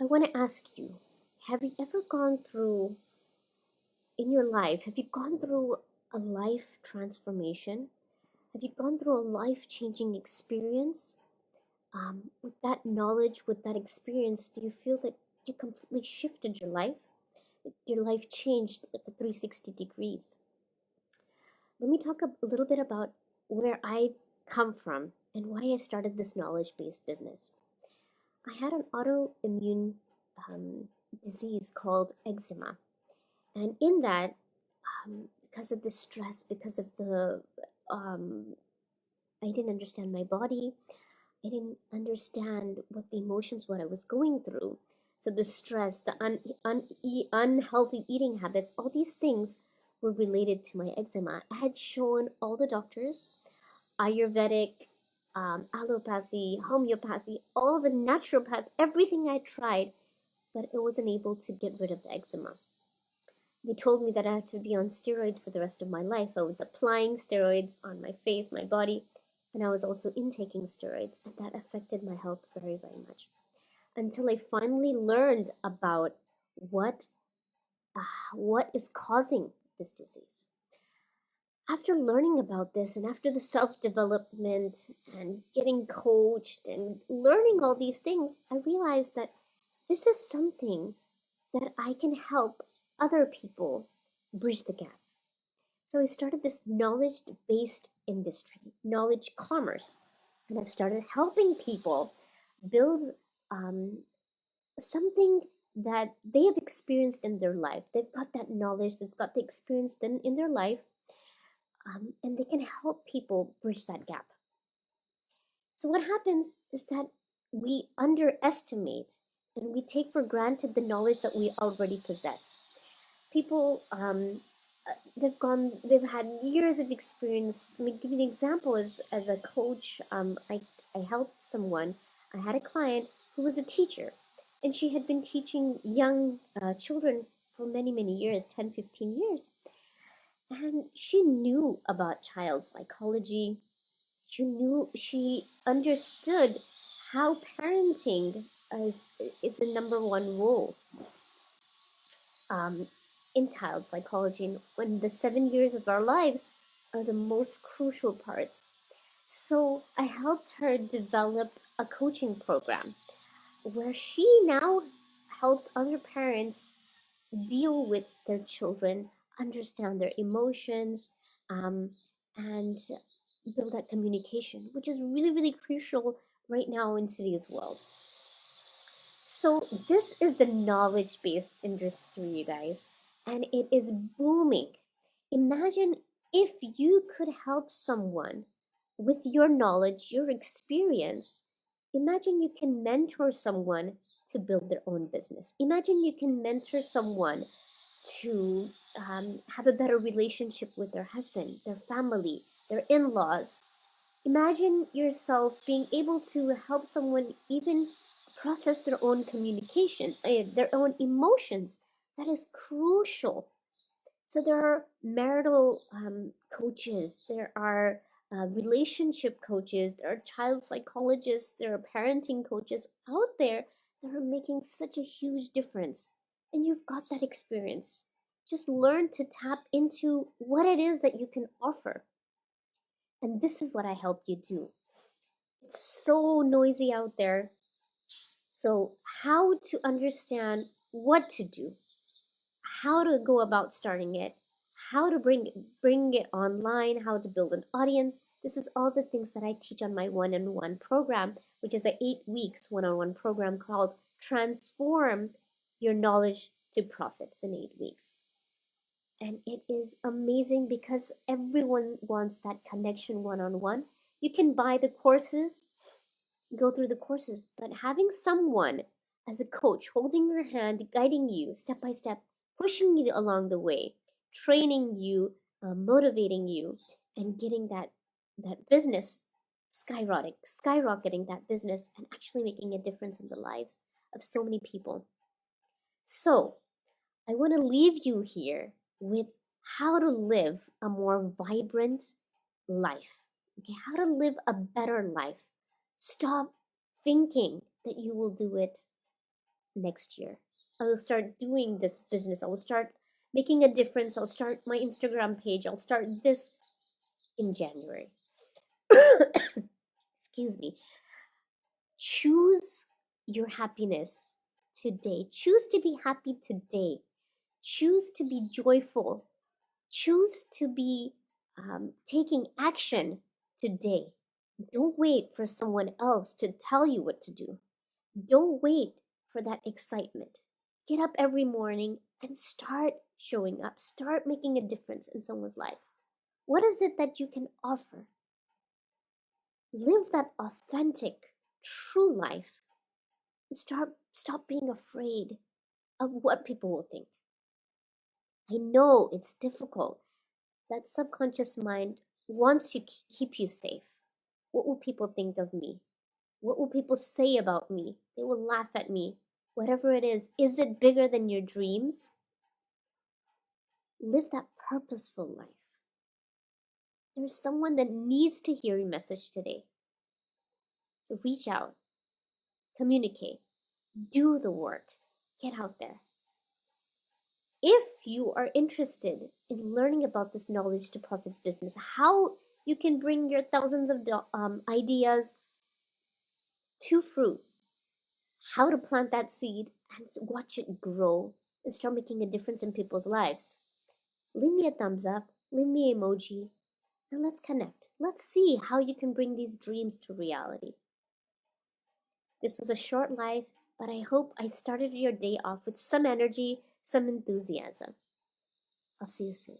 I want to ask you, have you ever gone through in your life, have you gone through a life transformation? Have you gone through a life changing experience? With that knowledge, with that experience, do you feel that you completely shifted your life? Your life changed like a 360 degrees. Let me talk a little bit about where I've come from and why I started this knowledge based business. I had an autoimmune um, disease called eczema. And in that, because of the stress, because of the, um, I didn't understand my body. I didn't understand what the emotions, what I was going through. So the stress, the unhealthy eating habits, all these things were related to my eczema. I had shown all the doctors, Ayurvedic, allopathy, homeopathy, all the naturopath, everything I tried, but it wasn't able to get rid of the eczema. They told me that I had to be on steroids for the rest of my life. I was applying steroids on my face, my body, and I was also intaking steroids, and that affected my health very, very much. Until I finally learned about what what is causing this disease. After learning about this and after the self-development and getting coached and learning all these things, I realized that this is something that I can help other people bridge the gap. So I started this knowledge based industry, knowledge commerce, and I've started helping people build um, something that they have experienced in their life. They've got that knowledge, they've got the experience in their life, and they can help people bridge that gap. So, what happens is that we underestimate and we take for granted the knowledge that we already possess. People, they've had years of experience. Let me give you an example. As a coach, I helped someone. I had a client who was a teacher, and she had been teaching young children for many, many years, 10, 15 years. And she knew about child psychology. She understood how parenting is the number one role um, in child psychology, and when the 7 years of our lives are the most crucial parts. So I helped her develop a coaching program where she now helps other parents deal with their children, understand their emotions, um, and build that communication, which is really, really crucial right now in today's world. So this is the knowledge-based industry, you guys, and it is booming. Imagine if you could help someone with your knowledge, your experience. Imagine you can mentor someone to build their own business. Imagine you can mentor someone to have a better relationship with their husband, their family, their in-laws. Imagine yourself being able to help someone even process their own communication, their own emotions. That is crucial. So there are marital coaches, there are relationship coaches, there are child psychologists, there are parenting coaches out there that are making such a huge difference. And you've got that experience. Just learn to tap into what it is that you can offer. And this is what I help you do. It's so noisy out there. So, how to understand what to do, how to go about starting it, how to bring it online, how to build an audience. This is all the things that I teach on my one-on-one program, which is an 8 weeks one-on-one program called Transform Your Knowledge to Profits in 8 weeks. And it is amazing because everyone wants that connection one-on-one. You can buy the courses, go through the courses, but having someone as a coach holding your hand, guiding you step by step, pushing you along the way, training you, motivating you, and getting that business skyrocketing that business and actually making a difference in the lives of so many people. So I want to leave you here with how to live a more vibrant life. Okay, how to live a better life. Stop thinking that you will do it next year. I will start doing this business. I will start making a difference. I'll start my Instagram page. I'll start this in January. Excuse me. Choose your happiness today. Choose to be happy today. Choose to be joyful. Choose to be taking action today. Don't wait for someone else to tell you what to do. Don't wait for that excitement. Get up every morning and start showing up. Start making a difference in someone's life. What is it that you can offer? Live that authentic, true life. Stop being afraid of what people will think. I know it's difficult. That subconscious mind wants to keep you safe. What will people think of me? What will people say about me? They will laugh at me. Whatever it is it bigger than your dreams? Live that purposeful life. There's someone that needs to hear your message today. So reach out, communicate, do the work, get out there. If you are interested in learning about this Knowledge to Profits business, how you can bring your thousands of ideas to fruit, how to plant that seed and watch it grow and start making a difference in people's lives, leave me a thumbs up, leave me an emoji, and let's connect. Let's see how you can bring these dreams to reality. This was a short life, but I hope I started your day off with some energy, some enthusiasm. I'll see you soon.